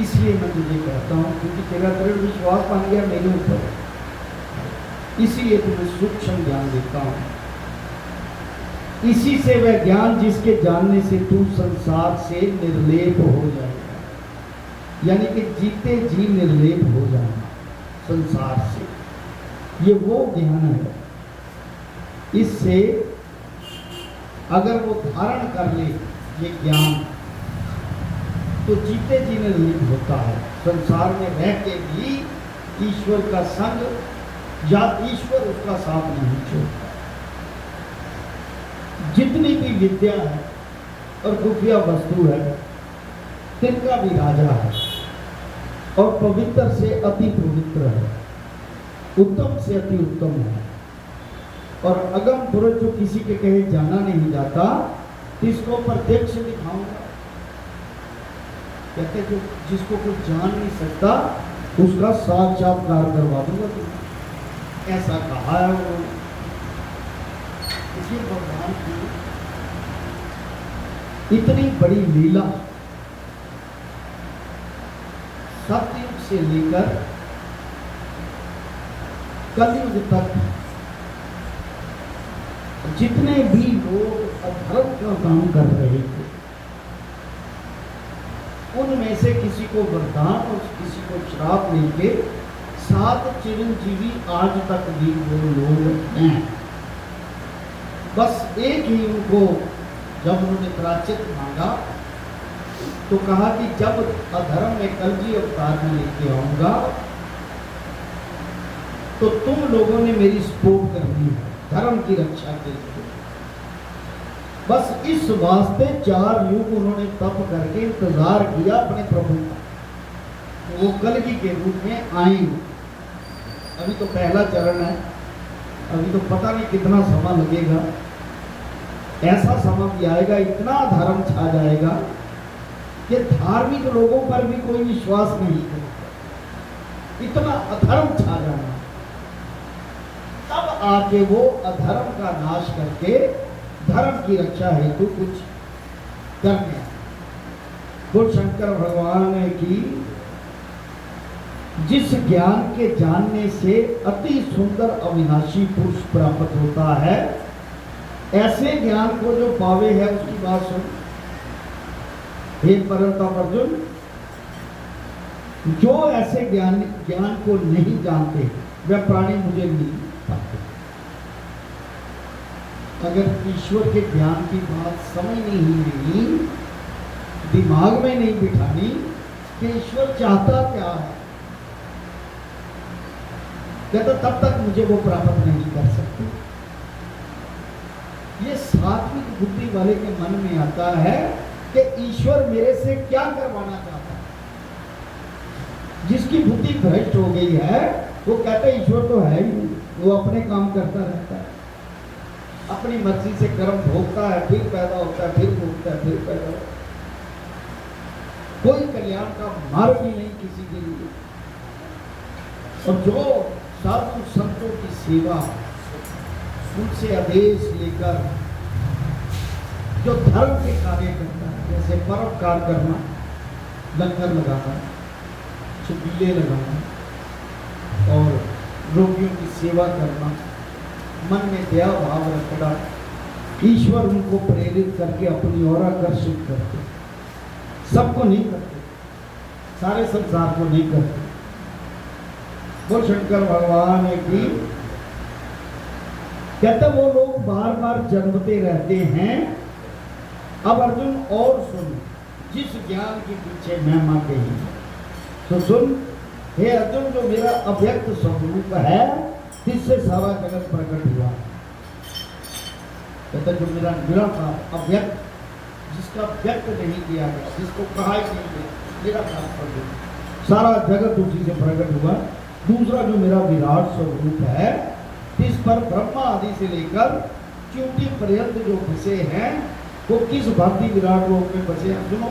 इसलिए मैं तुझे कहता हूँ क्योंकि तेरा दृढ़ विश्वास बन गया मेरे ऊपर। इसीलिए तुम्हें सूक्ष्म ज्ञान देता हूं। इसी से वह ज्ञान जिसके जानने से तू संसार से निर्लेप हो जाएगा, यानी कि जीते जी निर्लेप हो जाना संसार से, ये वो ज्ञान है। इससे अगर वो धारण कर ले ये ज्ञान तो जीते जी निर्लेप होता है। संसार में रह के भी ईश्वर का संग या ईश्वर उसका साथ नहीं छोड़ता। जितनी भी विद्या है और खुफिया वस्तु है तिनका भी राजा है, और पवित्र से अति पवित्र है, उत्तम से अति उत्तम है। और अगम पुरुष जो किसी के कहे जाना नहीं जाता, इसको प्रत्यक्ष दिखाऊंगा। कहते जो जिसको कोई जान नहीं सकता उसका साक्षात्कार करवा दूंगा तुम, ऐसा कहा है उन्होंने। इसलिए भगवान की इतनी बड़ी लीला सतयुग से लेकर कलयुग तक जितने भी लोग अधर्म का काम कर रहे थे उनमें से किसी को वरदान और किसी को श्राप मिलके 7 चिरंजीवी आज तक भी वो लोग हैं। बस एक ही उनको जब उन्होंने प्रायश्चित मांगा तो कहा कि जब अधर्म में कलजी अवतार में लेके आऊंगा तो तुम लोगों ने मेरी सपोर्ट करनी है धर्म की रक्षा के लिए। बस इस वास्ते 4 युग उन्होंने तप करके इंतजार किया अपने प्रभु का, वो कलगी के रूप में आएंगे। अभी तो पहला चरण है, अभी तो पता नहीं कितना समय लगेगा। ऐसा समय भी आएगा, इतना धर्म छा जाएगा कि धार्मिक लोगों पर भी कोई विश्वास नहीं करेगा, इतना अधर्म छा जाना। तब आके वो अधर्म का नाश करके धर्म की रक्षा हेतु कुछ करने। बोल शंकर भगवान की जिस ज्ञान के जानने से अति सुंदर अविनाशी पुरुष प्राप्त होता है, ऐसे ज्ञान को जो पावे है उसकी बात सुन। हे परंतप अर्जुन, जो ऐसे ज्ञान को नहीं जानते वह प्राणी मुझे नहीं पाते। अगर ईश्वर के ज्ञान की बात समझ नहीं, दिमाग में नहीं बिठानी कि ईश्वर चाहता क्या है, कहता तब तक मुझे वो प्राप्त नहीं कर सकते। ये सात्विक बुद्धि वाले के मन में आता है कि ईश्वर मेरे से क्या करवाना चाहता है। जिसकी बुद्धि भ्रष्ट हो गई है वो कहता है ईश्वर तो है ही नहीं, वो अपने काम करता रहता है, अपनी मर्जी से कर्म भोगता है, फिर पैदा होता है, फिर भोगता है, फिर पैदा होता है। कोई कल्याण का मार्ग ही नहीं किसी के लिए। और जो साधु संतों की सेवा, उनसे आदेश लेकर जो धर्म के कार्य करता है, जैसे परोपकार करना, लंगर लगाना, छबीले लगाना और रोगियों की सेवा करना, मन में दया भाव रखना, ईश्वर उनको प्रेरित करके अपनी ओर आकर्षित करते। सबको नहीं करते, सारे संसार को नहीं करते। वो शंकर भगवान की कहते वो लोग बार बार जन्मते रहते हैं। अब अर्जुन और सुन, जिस ज्ञान के पीछे महिमा कही तो सुन। हे अर्जुन, जो मेरा अव्यक्त स्वरूप है जिससे सारा जगत प्रकट हुआ, कहता जो मेरा निराकार अव्यक्त, जिसका व्यक्त नहीं किया गया, जिसको कहा ही नहीं गया, निराकार स्वरूप, सारा जगत उसी से प्रकट हुआ। दूसरा जो मेरा विराट स्वरूप है, इस पर ब्रह्मा आदि से लेकर चूंटी पर्यंत जो बसे हैं वो किस भांति विराट रूप में बसे हैं सुनो।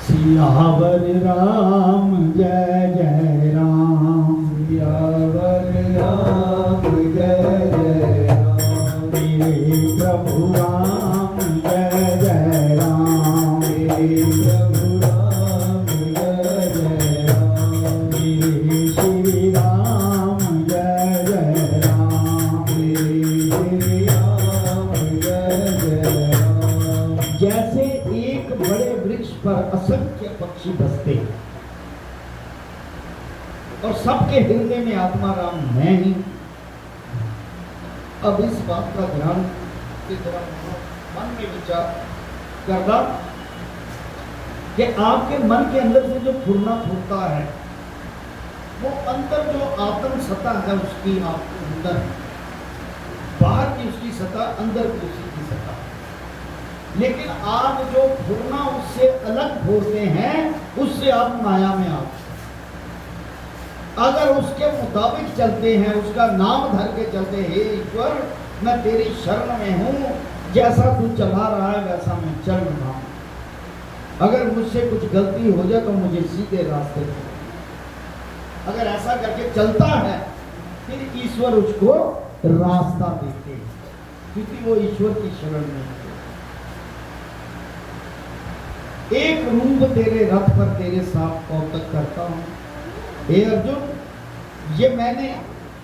सियावर राम जय जय राम, सियावर राम जय जय राम, मेरे प्रभु राम जय जय राम, मेरे प्रभु राम जय श्री राम जय जय राम, श्री राम जय जय राम। जैसे एक बड़े वृक्ष पर असंख्य पक्षी बसते हैं और सबके हृदय में आत्मा राम मैं ही। अब इस बात का ध्यान की तरह मन में विचार करना कि आपके मन के अंदर से जो फुरना फूटता है वो अंदर जो आत्म सत्ता है उसकी आपके अंदर, बाहर की उसकी सत्ता, अंदर की उसकी सत्ता। लेकिन आप जो फुरना उससे अलग फोड़ते हैं उससे आप माया में आप अगर उसके मुताबिक चलते हैं, उसका नाम धर के चलते हैं, हे ईश्वर मैं तेरी शरण में हूं, जैसा तू चला रहा है वैसा मैं चल रहा हूं, अगर मुझसे कुछ गलती हो जाए तो मुझे सीधे रास्ते पर, अगर ऐसा करके चलता है फिर ईश्वर उसको रास्ता देते हैं, क्योंकि वो ईश्वर की शरण में है। एक रूप तेरे रथ पर तेरे साथ कौतक करता हूं, हे अर्जुन ये मैंने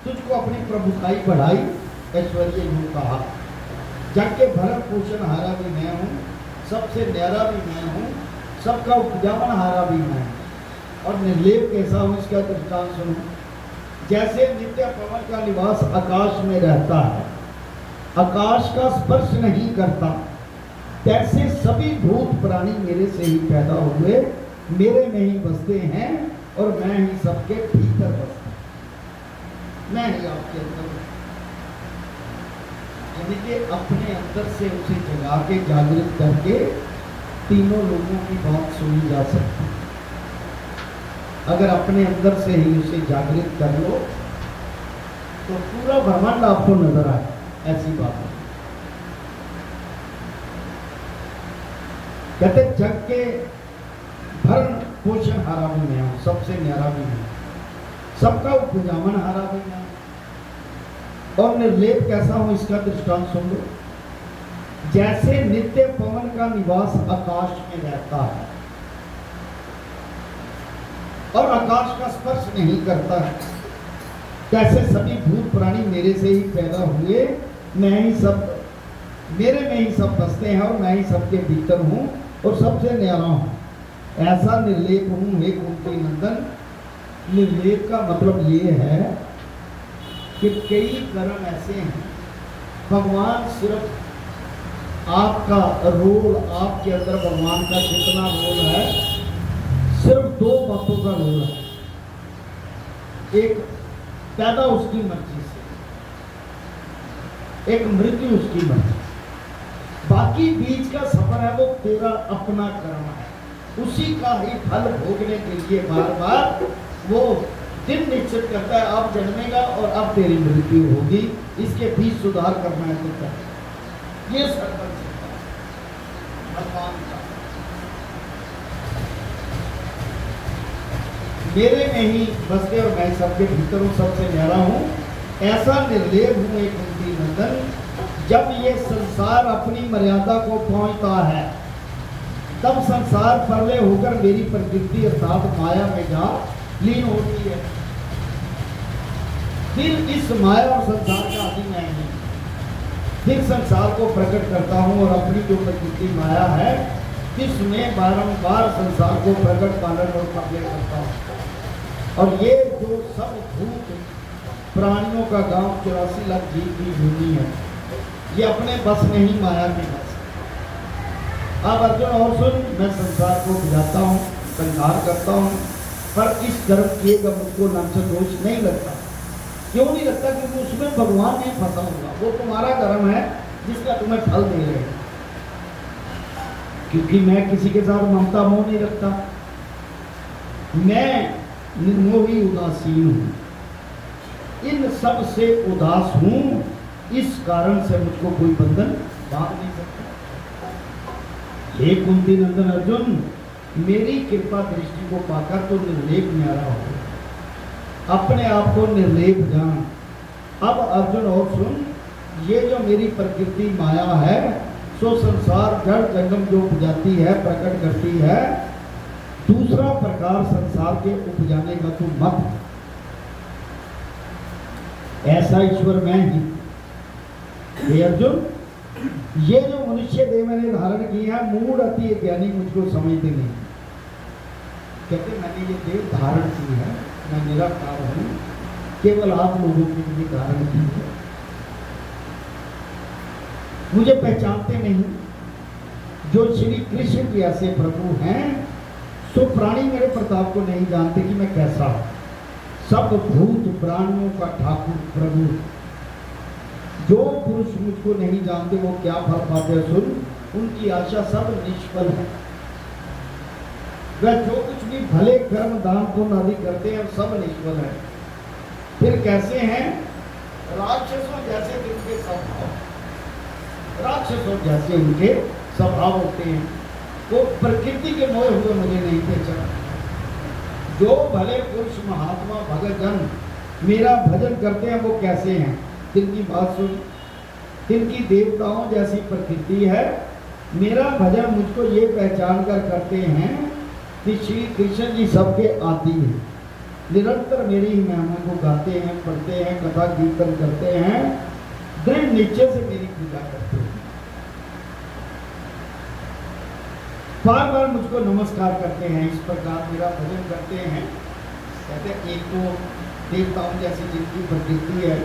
तुझको अपनी प्रभुताई बढ़ाई, ऐश्वर्य यूं कहा, जग के भरण पोषण हारा भी मैं हूँ, सबसे न्यारा भी मैं हूँ, सबका उपजावन हारा भी मैं हूँ, और निर्लेप कैसा हूँ इसका दृष्टांत सुनो। जैसे नित्य पवन का निवास आकाश में रहता है, आकाश का स्पर्श नहीं करता, तैसे सभी भूत प्राणी मेरे से ही पैदा हुए, मेरे में ही बसते हैं और मैं ही सबके भीतर बसता हूं, मैं ही आपके अंदर, यानी कि अपने अंदर से उसे जगा के जागृत करके तीनों लोगों की बात सुनी जा सकती है। अगर अपने अंदर से ही उसे जागृत कर लो तो पूरा ब्रह्मांड आपको नजर आए, ऐसी बात है। कहते जग के भरण पोषण हारा भी मैं हूं, सबसे न्यारा भी मैं, सबका उपजावन हारा भी मैं, और निर्लेप कैसा हूं इसका दृष्टांत सुन लो। जैसे नित्य पवन का निवास आकाश में रहता है और आकाश का स्पर्श नहीं करता है, कैसे सभी भूत प्राणी मेरे से ही पैदा हुए, मैं ही सब, मेरे में ही सब बसते हैं और मैं ही सबके भीतर हूं और सबसे न्यारा हूं, ऐसा निर्लेप हूं हे कुंती नंदन। निर्लेप का मतलब ये है कि कई कर्म ऐसे हैं, भगवान सिर्फ आपका रोल, आपके अंदर भगवान का जितना रोल है सिर्फ दो बातों का रोल है। एक पैदा उसकी मर्जी से, एक मृत्यु उसकी मर्जी, बाकी बीच का सफर है वो तेरा अपना कर्म है, उसी का ही फल भोगने के लिए बार बार वो दिन निश्चित करता है, अब जन्मेगा और अब तेरी मृत्यु होगी, इसके बीच सुधार करना है तो क्या, ये सर्कल भगवान का। मेरे में ही बसते और मैं सबके भीतर हूँ, सबसे न्यारा हूँ, ऐसा निर्लेप हूँ एक कुंती नंदन। जब ये संसार अपनी मर्यादा को पहुंचता है तब संसार परले होकर मेरी प्रकृति अर्थात माया में जा लीन होती है, फिर इस माया और संसार का आदि मैं नहीं, फिर संसार को प्रकट करता हूँ और अपनी जो प्रकृति माया है इसमें बारंबार संसार को प्रकट पालन और पालन करता हूँ। और ये जो सब भूत प्राणियों का गांव 84 लाख जीव की भूमि है, ये अपने बस में ही माया में बस। अब अर्जुन और सुन, मैं संसार को गिराता हूँ, संहार करता हूँ, पर इस कर्म किए का मुझको नाम से दोष नहीं लगता। क्यों नहीं लगता? क्योंकि उसमें भगवान नहीं फंसा होगा, वो तुम्हारा कर्म है जिसका तुम्हें फल दे रहे हैं। क्योंकि मैं किसी के साथ ममता मोह नहीं रखता, मैं निर्मोही उदासीन हूँ, इन सब से उदास हूँ, इस कारण से मुझको कोई बंधन बांध नहीं सकता। हे कुंती नंदन अर्जुन, मेरी कृपा दृष्टि को पाकर तो निर्लेप न्यारा हो, अपने आप को निर्लेप जान। अब अर्जुन और सुन, ये जो मेरी प्रकृति माया है सो संसार जड़ जंगम जो उपजाती है, प्रकट करती है, दूसरा प्रकार संसार के उपजाने का तू मत, ऐसा ईश्वर मैं ही। हे अर्जुन, ये जो मनुष्य देह मैंने धारण की है, मूढ़ अति ज्ञानी मुझको समझते नहीं। कहते मैंने ये देह धारण की है, मैं निराकार हूं, केवल आप लोगों के लिए धारण की है, मुझे पहचानते नहीं। जो श्री कृष्ण के ऐसे प्रभु हैं, सो प्राणी मेरे प्रताप को नहीं जानते कि मैं कैसा हूं। सब भूत प्राणियों का ठाकुर प्रभु, जो पुरुष मुझको नहीं जानते वो क्या फल पाते हैं सुन, उनकी आशा सब निष्फल है। वह जो कुछ भी भले कर्म दान पुण्य आदि करते हैं सब निष्फल है। फिर कैसे हैं? राक्षसों जैसे उनके स्वभाव, राक्षसों जैसे उनके स्वभाव होते हैं। वो प्रकृति के मोह हुए मुझे नहीं पहचान। जो भले पुरुष महात्मा भगत जन मेरा भजन करते हैं वो कैसे हैं? जिनकी बात सुन, जिनकी देवताओं जैसी प्रकृति है, मेरा भजन मुझको ये पहचान कर करते हैं कि श्री कृष्ण जी सबके आदि हैं, निरंतर मेरी ही महिमा को गाते हैं, पढ़ते हैं, कथा कीर्तन करते हैं, दृढ़ निश्चय से मेरी पूजा करते हैं, बार बार मुझको नमस्कार करते हैं, इस प्रकार मेरा भजन करते हैं। कहते हैं एक तो देवताओं जैसी जिनकी प्रकृति है,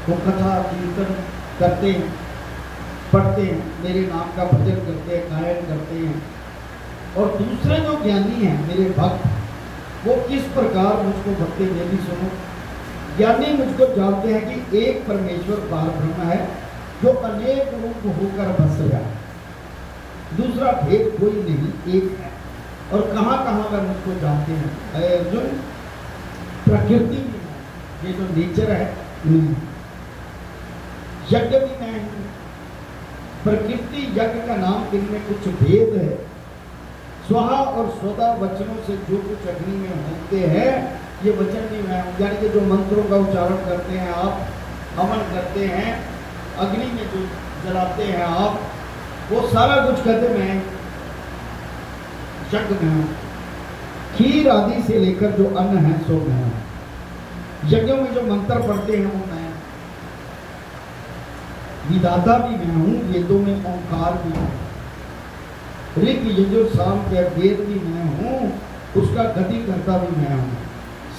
वो कथा कीर्तन करते हैं, पढ़ते हैं, मेरे नाम का भजन करते हैं, गायन करते हैं। और दूसरे जो ज्ञानी हैं मेरे भक्त, वो किस प्रकार मुझको भक्ति में भी सुनो। ज्ञानी मुझको जानते हैं कि एक परमेश्वर पार ब्रह्म है, जो अनेक रूप होकर बस रहा है, दूसरा भेद कोई नहीं, एक है। और कहाँ कहाँ वह मुझको जानते हैं? अर्जुन, प्रकृति भी है, ये जो नेचर है, यज्ञ भी मैं हूँ। प्रकृति यज्ञ का नाम, इनमें कुछ भेद है। स्वाहा और स्वदा वचनों से जो कुछ अग्नि में होते हैं, ये वचन भी मैं हूँ। यानी कि जो मंत्रों का उच्चारण करते हैं आप, हवन करते हैं, अग्नि में जो जलाते हैं आप, वो सारा कुछ कहते मैं यज्ञ में हूँ। खीर आदि से लेकर जो अन्न है सो मैं हूँ। यज्ञों में जो मंत्र पढ़ते हैं वो मैं, विधाता भी मैं हूँ, वेदों में ओंकार भी हूँ, ऋग यजुर साम के वेद भी मैं हूँ, उसका गति करता भी मैं हूँ,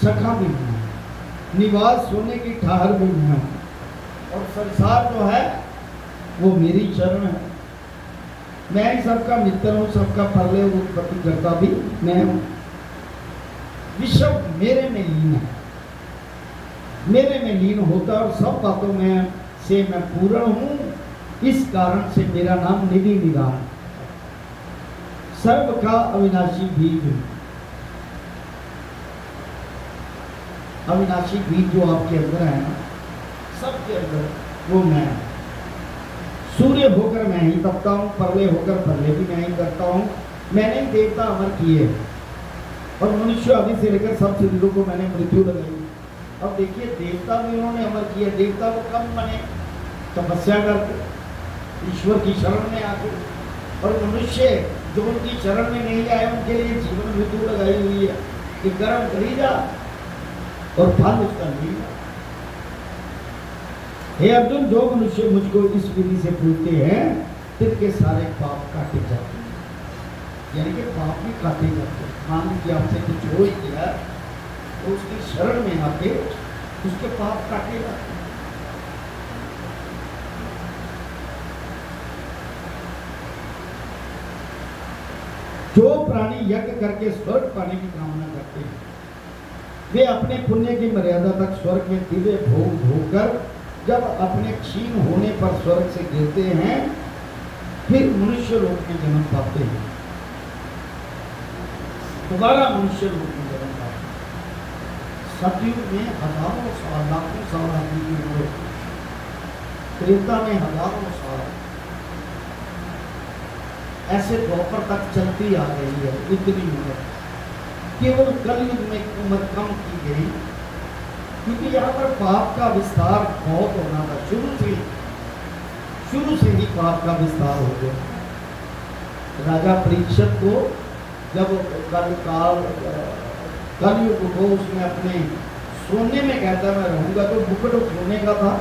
सखा भी मैं हूँ, निवास सोने की ठहर भी मैं हूँ, और संसार जो है वो मेरी शरण है। मैं ही सबका मित्र हूँ, सबका प्रलय उत्पत्ति करता भी मैं हूँ। विश्व मेरे में लीन है, मेरे में लीन होता और सब बातों में से मैं पूर्ण हूँ। इस कारण से मेरा नाम निधि निदान, सर्व का अविनाशी बीज हूँ। अविनाशी बीज जो आपके अंदर है ना, सबके अंदर, वो मैं। सूर्य होकर मैं ही तपता हूँ, प्रलय होकर प्रलय भी मैं ही करता हूँ। मैंने ही देवता अमर किए, और मनुष्य आदि से लेकर सब शरीरों को मैंने मृत्यु लगाई। अब देखिए, देवता भी उन्होंने अमर किया। देवता वो कब बने? तपस्या करके, ईश्वर की शरण में आके। और मनुष्य जो उनकी शरण में नहीं आए, उनके लिए जीवन मृत्यु लगाई हुई है कि कर्म करी जा और फल उसका नहीं। हे अर्जुन, जो मनुष्य मुझको इस विधि से पूछते हैं, तिनके सारे पाप काटे जाते हैं। यानी कि पाप भी काटे जाते हैं। मान लीजिए आपसे कुछ हो ही गया, तो उसकी शरण में आके उसके पाप काटे जाते हैं। जो प्राणी यज्ञ करके स्वर्ग पाने की कामना करते हैं, वे अपने पुण्य की मर्यादा तक स्वर्ग में दिव्य भोग भोगकर जब अपने क्षीण होने पर स्वर्ग से गिरते हैं, फिर मनुष्य लोक में जन्म पाते हैं। दोबारा मनुष्य लोक में जन्म पाते हैं। सतयुग में हजारों साल, लाखों साल आदमी हुए, त्रेता में हजारों साल, ऐसे द्वापर तक चलती आ रही है इतनी उम्र। केवल कलयुग में उम्र कम की गई, क्योंकि यहाँ पर पाप का विस्तार बहुत होना था। शुरू से ही पाप का विस्तार हो गया। राजा परीक्षित को जब कलयुग को उसने अपने सोने में कहता मैं रहूंगा, तो मुकुट सोने का था,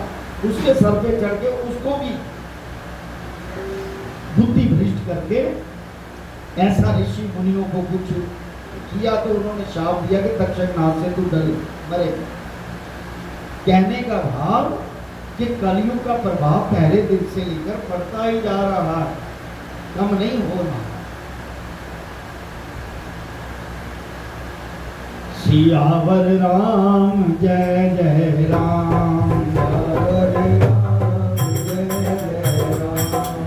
उसके सर पे चढ़ के उसको भी बुद्धि भ्रष्ट करके ऐसा ऋषि मुनियों को कुछ किया, तो उन्होंने शाप दिया कि तक्षकनाथ से तू डर मरेगा। कहने का भाव कि कलयुग का प्रभाव पहले दिन से लेकर पड़ता ही जा रहा है, कम नहीं होना। सियावर राम जय जय राम,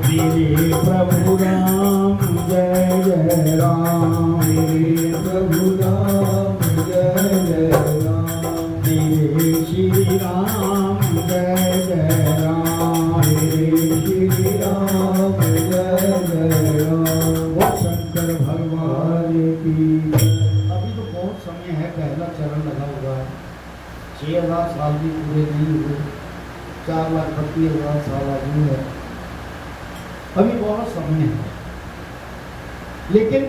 मेरे प्रभु राम जय जय राम, मेरे प्रभु राम जय जय राम, मेरे श्री राम जय जय राम, मेरे श्री राम जय जय राम। वो शंकर भगवान की। अभी तो बहुत समय है, पहला चरण लगा हुआ है, 6,000 साल भी पूरे नहीं हुए, 4,32,000 साल आयु है, अभी बहुत समय है। लेकिन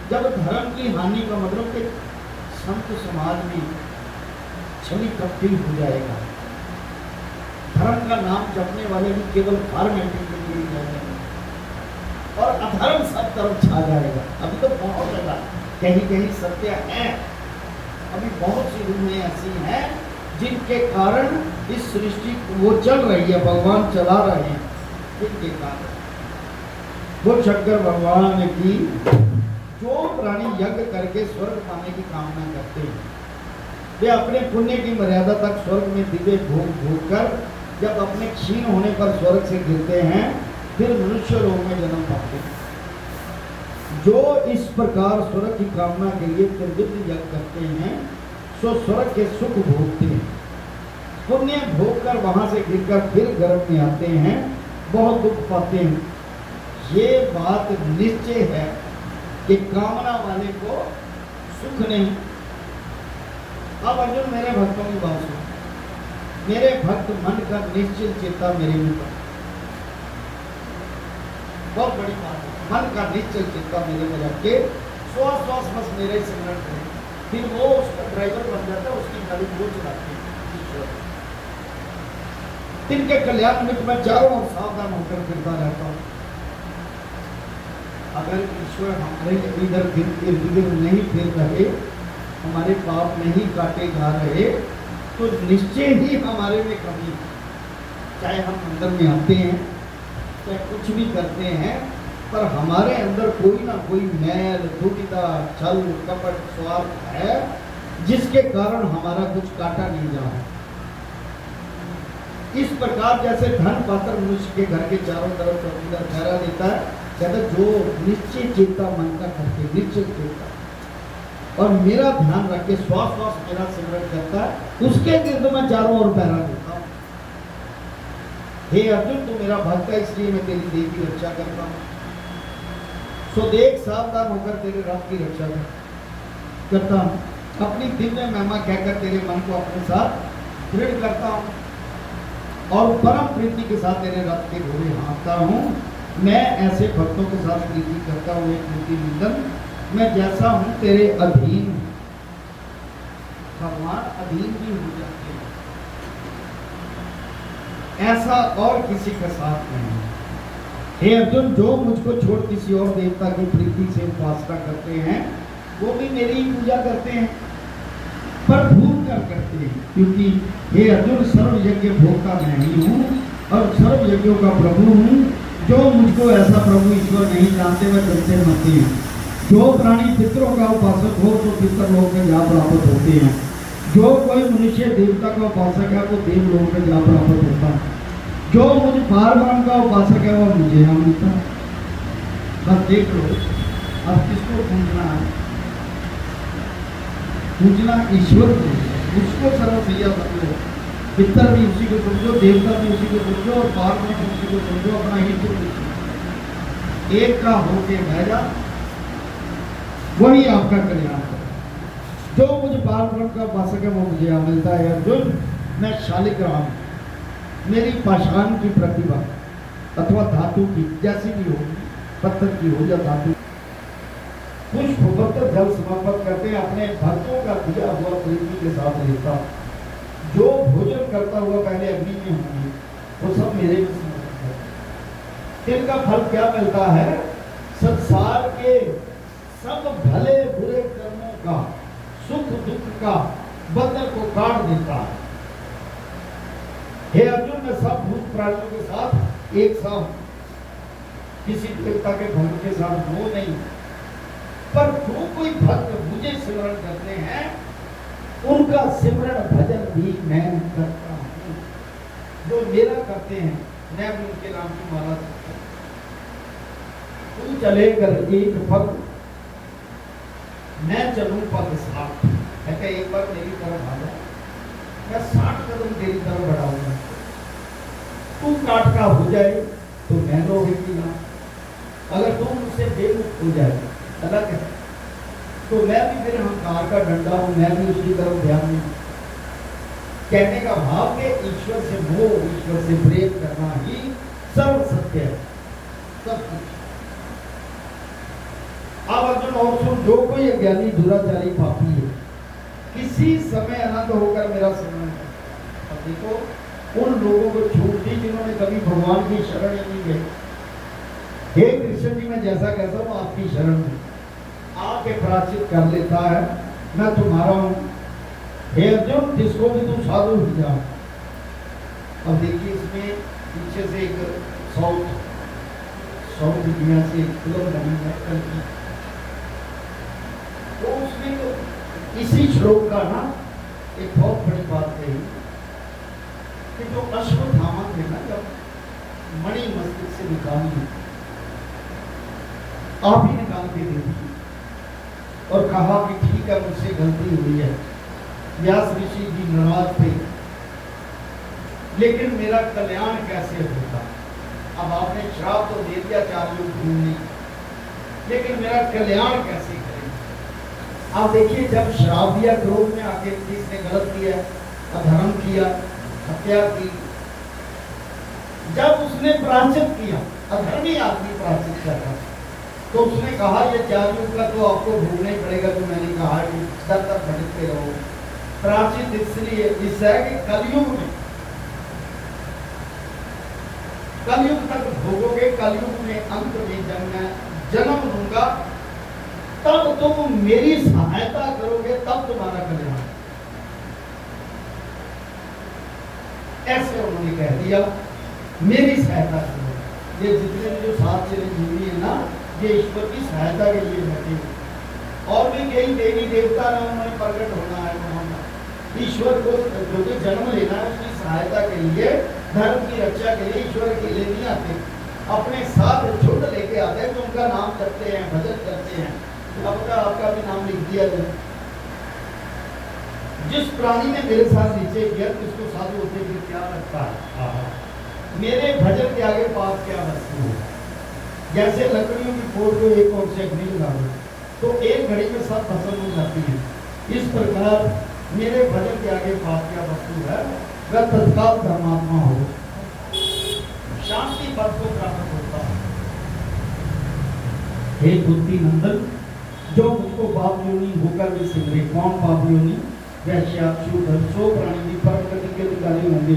जब धर्म की हानि का मतलब कि संत समाज में छवि कपटी हो जाएगा, धर्म का नाम जपने वाले भी केवल फॉर्मेलिटी के लिए जाएंगे और अधर्म सब तरफ छा जाएगा। अभी तो बहुत जगह कहीं कहीं सत्य है, अभी बहुत सी रूहें ऐसी हैं जिनके कारण इस सृष्टि वो चल रही है, भगवान चला रहे हैं, जिनके कारण वो शंकर भगवान की जो प्राणी यज्ञ करके स्वर्ग पाने की कामना करते हैं, वे अपने पुण्य की मर्यादा तक स्वर्ग में दिव्य भोग भोग कर जब अपने क्षीण होने पर स्वर्ग से गिरते हैं, फिर मनुष्य लोक में जन्म पाते हैं। जो इस प्रकार स्वर्ग की कामना के लिए त्रिविध यज्ञ करते हैं, सो स्वर्ग के सुख भोगते हैं, पुण्य भोग कर वहां से गिरकर फिर गर्भ में आते हैं, बहुत दुख पाते हैं। ये बात निश्चय है कि कामना वाले को सुख नहीं। अब अर्जुन मेरे भक्तों की बात सुनो, मेरे भक्त मन का निश्चल चेता मेरे में कर, बहुत बड़ी बात है, मन का निश्चल चेता मेरे में रख के श्वास श्वास बस मेरे सिमरन करें, फिर वो उसका ड्राइवर बन जाता है, उसकी गाड़ी वो चलाते हैं ईश्वर। तिनके कल्याण में मैं चारों ओर सावधान होकर फिरता रहता हूँ। अगर ईश्वर हमारे इधर गिर नहीं फिर रहे, हमारे पाप नहीं काटे जा रहे, तो निश्चय ही हमारे में कमी है। चाहे हम अंदर में आते हैं, चाहे कुछ भी करते हैं, पर हमारे अंदर कोई ना कोई मैल, दुविधा, छल, कपट, स्वार्थ है, जिसके कारण हमारा कुछ काटा नहीं जा रहा। इस प्रकार जैसे धन पात्र मनुष्य के घर के चारों तरफ चौकीदार ठहरा देता है, कहते जो निश्चय चेता मन का करके निश्चय चेता और मेरा ध्यान रख के श्वास श्वास मेरा सिमरन करता है, उसके गिर्द मैं चारों ओर पहरा देता हूँ। हे अर्जुन, तू मेरा भक्त है, इसलिए मैं तेरी देह की रक्षा करता हूँ। सो देख, सावधान होकर तेरे रथ की रक्षा करता हूँ, अपनी दिव्य महिमा कहकर तेरे मन को अपने साथ दृढ़ करता हूँ और परम प्रीति के साथ तेरे रथ के घोड़े हाँकता हूँ। मैं ऐसे भक्तों के साथ प्रीति करता हूँ, एक प्रीति निंदन, मैं जैसा हूँ तेरे अधीन। भगवान अधीन भी हो जाते हैं, ऐसा और किसी का साथ नहीं। हे अर्जुन, जो मुझको छोड़ किसी और देवता की प्रीति से उपासना करते हैं, वो भी मेरी ही पूजा करते हैं, पर भूल कर करते हैं, क्योंकि हे अर्जुन, सर्व यज्ञ भोक्ता मैं ही हूँ और सर्व यज्ञों का प्रभु हूँ। जो मुझको ऐसा प्रभु ईश्वर नहीं जानते, वह जलते मरते हैं। जो प्राणी पितरों का उपासक हो, तो पितर लोक में जा प्राप्त होते हैं। जो कोई मनुष्य देवता का उपासक है, वो देव लोक में जा प्राप्त होता है। जो मुझ पारब्रह्म का उपासक है, वह मुझे यहाँ मिलता है। बस देख लो, अब किसको पूजना है? पूजना ईश्वर को, उसको सर्वसैया समझो। पितर भी उसी को समझो, देवता भी उसी को समझो और पारब्रह्म भी उसी को समझो, अपना ही तो एक का होके बह जा, वही आपका कल्याण है। जो मुझे पारब्रह्म का उपासक है, वो मुझे यहाँ मिलता है। अर्जुन, मैं शालिग्राम, मेरी पाषाण की प्रतिभा अथवा धातु की जैसी भी होगी, पत्थर की हो या धातु, कुछ भक्त जल समर्पित करते हैं अपने भक्तों का दिया हुआ प्रीति के साथ लेता, जो भोजन करता हुआ पहले अग्नि में होंगे वो सब मेरे में समर्पित करते हैं। इनका फल क्या मिलता है? संसार के सब भले बुरे कर्मों का, सुख दुख का बंधन को काट देता है। हे अर्जुन, मैं सब भूत प्राणियों के साथ एक साथ, किसी देवता के भक्त के साथ वो नहीं, पर जो कोई भक्त मुझे सिमरण करते हैं उनका सिमरण भजन भी मैं करता हूं। जो मेरा करते हैं मैं भी उनके नाम की माला करता हूं। तू चलेकर एक पग, मैं चलूं पग 60। है कि एक बार मेरी तरफ आ जाए, मैं 60 कदम तेरी तरफ बढ़ाऊंगा। तू काट का हो जाए तो मैं रोहेगी ना, अगर तू मुझसे बेमुक्त हो जाए अलग है, तो मैं भी फिर अहंकार का डंडा हूं, मैं भी उसकी तरफ ध्यान नहीं। कहने का भाव के ईश्वर से मोह, ईश्वर से प्रेम करना ही सर्व सत्य है, सब कुछ। अब अर्जुन और सुन, जो कोई अज्ञानी दुराचारी पापी है, किसी समय अनंत होकर मेरा स्मरण है। अब देखो, उन लोगों को छूट दी जिन्होंने कभी भगवान की शरण ही नहीं गए। हे कृष्ण जी, मैं जैसा कहता हूँ आपकी शरण में आके प्राचित कर लेता है, मैं तुम्हारा हूं। हे अर्जुन, जिसको भी तू साधु हो जा। अब देखिए, इसमें पीछे से एक साउथ इंडिया से फिल्म बनी है कल की, तो उसमें तो इसी श्लोक का ना एक बहुत बड़ी बात कही कि जो अश्वत्थामा थे ना, जब मणि मस्तिष्क से निकाल ली, आप ही निकाल के दे दी और कहा कि ठीक है, मुझसे गलती हुई है। व्यास ऋषि जी नाराज थे, लेकिन मेरा कल्याण कैसे होता? अब आपने श्राप तो दे दिया 4 युग घूमने, लेकिन मेरा कल्याण कैसे करें? आप देखिए, जब श्राप दिया, क्रोध में आके किसने गलत किया, अधर्म किया, हत्या की, जब उसने प्रायश्चित किया, अधर्मी आदमी प्रायश्चित कर रहा, तो उसने कहा ये 4 युग का तो आपको भोगना ही पड़ेगा। तो मैंने कहा कि दर तक भटकते रहो। प्रायश्चित इसलिए इससे है कि कलयुग में, कलयुग तक भोगोगे, कलयुग में अंत में जब मैं जन्म दूंगा, तब तुम मेरी सहायता करोगे, तब तुम्हारा कल्याण। ऐसे उन्होंने कह दिया, मेरी सहायता करो। ये जितने भी जो 7 चिरंजीवी है ना, ये ईश्वर की सहायता के लिए बैठे हैं। और भी कई देवी देवता ने उन्होंने प्रकट होना है, ईश्वर को जो भी जन्म लेना है उसकी सहायता के लिए, धर्म की रक्षा के लिए ईश्वर के लिए नहीं आते, अपने साथ झुंड लेके आते हैं, तो उनका नाम करते हैं, भजन करते हैं। अब आपका भी नाम लिख दिया जाए। जिस प्राणी ने मेरे साथ नीचे किया, उसको साधु होते हुए क्या लगता है? मेरे भजन के आगे पास क्या वस्तु है? जैसे लकड़ियों की फोड़ को एक और से अग्नि लगा दो तो एक घड़ी में सब भस्म हो जाती है, इस प्रकार मेरे भजन के आगे पास क्या वस्तु है? वह तत्काल धर्मात्मा हो, शांति पद को प्राप्त होता है। हे बुद्धि नंदन, जो मुझको पाप योनि होकर भी सिमरे। कौन पाप योनि? वैश्या, शूद्र, सो प्राणी भी परम गति के अधिकारी होंगे।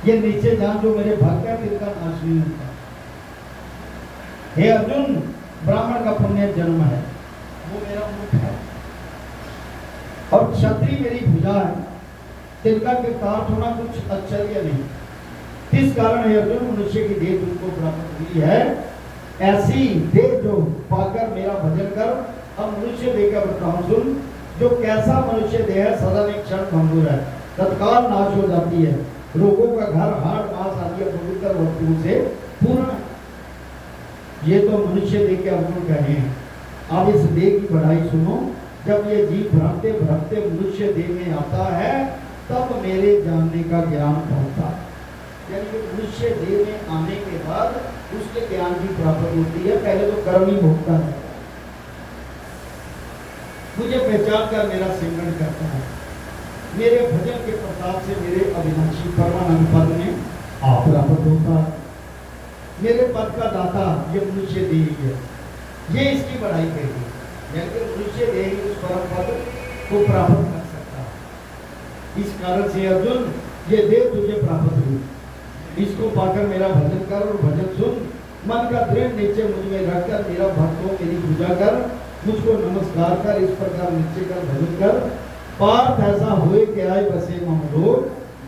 ये नीचे जान जो मेरे भक्त है, तिनका नाश नहीं होता। हे अर्जुन, ब्राह्मण का पुण्य जन्म है, वो मेरा मुख है, और क्षत्रिय मेरी भुजा है, तिनका कृतार्थ होना कुछ आश्चर्य नहीं। इस कारण हे अर्जुन, मनुष्य की देह तुमको प्राप्त हुई है। ऐसी देह जो पाकर मेरा भजन कर। अब मनुष्य देह का बताऊं, सुन, जो कैसा मनुष्य देह है, सदा एक क्षण भंगुर है, तत्काल नाश हो जाती है। रोगों का घर, हाड़ मांस आदि पवित्र वस्तुओं से पूर्ण है। ये तो मनुष्य देह के अवगुण कहे हैं। अब इस देह की बढ़ाई सुनो। जब ये जीव भ्रमते भ्रमते मनुष्य देह में आता है, तब मेरे जानने का ज्ञान होता है। यानी मनुष्य देह में आने के बाद उसके ज्ञान की प्राप्ति होती है। पहले तो कर्म ही भोगता है, मुझे पहचान कर मेरा सिमरण करता है, मेरे भजन के प्रताप से मेरे अविनाशी परमानंद पद में आप प्राप्त होता है। मेरे पद का दाता ये मनुष्य देह है, ये इसकी बढ़ाई करेगी। यानी मनुष्य देह उस परम पद को प्राप्त कर सकता है। इस कारण से अर्जुन ये देव तुझे प्राप्त हुई, इसको पाकर मेरा भजन कर और भजन सुन, मन का दृढ़ निश्चय मुझ में रखकर मेरा भक्त हो, मेरी पूजा कर, मुझको नमस्कार कर, इस प्रकार निश्चय कर भजन कर। पार्थ ऐसा होए कि आए बसे मम लोग,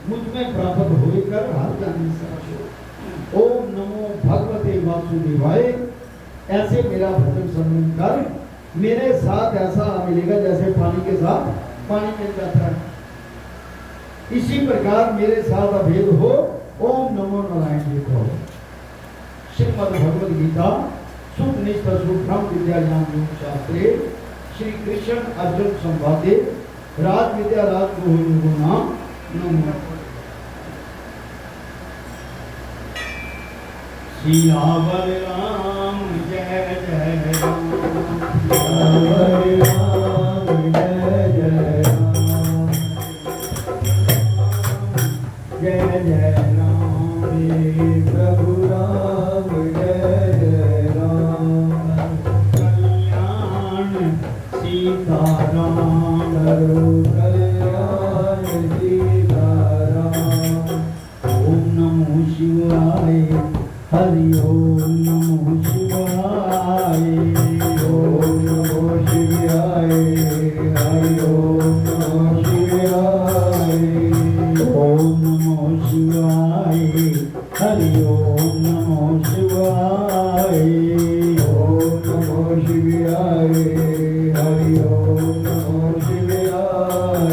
मुझ में प्राप्त होए कर हर जानी साक्षो। ओम नमो भगवते वासुदेवाय, ऐसे मेरा भजन समूह कर, मेरे साथ ऐसा मिलेगा जैसे पानी के साथ पानी मिल जाता है, इसी प्रकार मेरे साथ अभेद हो। ओम नमो नारायण जी को। श्रीमद् भगवद गीता सुखनिष्ठ सुब्रह्म विद्या ज्ञान योग शास्त्रे श्री कृष्ण अर्जुन संवादे राज विद्या राज गुरु नाम नमो। सियावर राम जय जय राम, सियावर राम जय जय राम, जय जय राम प्रभु राम जय जय राम। कल्याण सीता राम करो कल्याण सीता राम। ओम नमो शिवाय, हरि ओम नमो शिवाय, ओम नमो शिवाय, हरि ओम नमो शिवाय, ओम नमो शिवाय, हरि ओम नमो शिवाय, ओम नमो शिवाय, हरि ओम नमो शिवाय,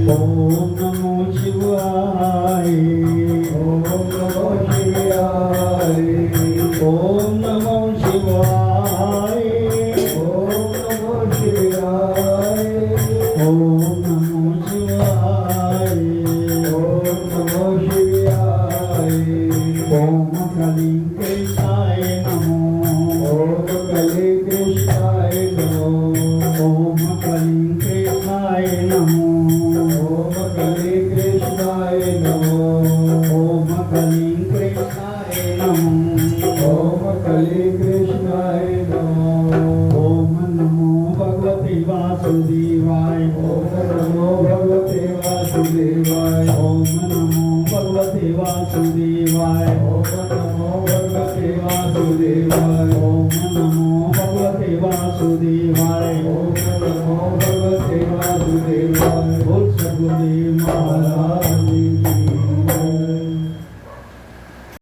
ओम नमो शिवाय, ओम नमो शिवाय, ओम नमो शिवाय, ओम नमो शिवाय, ओम नमो शिवाय, ओम नमो शिवाय, ओम कली कृष्णाय नमो, ओम कली कृष्णाय नमो, ओम कली कृष्णाय नमो, ओम कली कृष्णाय नमो, ओम कली कृष्णाय नमो, ओम कली कृष्णाय नमो। ओम नमो भगवते वासुदेवाय, ओम नमो भगवते वासुदेवाय, ओम नमो भगवते वासुदेवाय, ओम नमो भगवते वासुदेवाय, ओम नमो भगवते वासुदेवाय, ओम नमो भगवते वासुदेवाय। बोल सद्गुरुदेव महाराज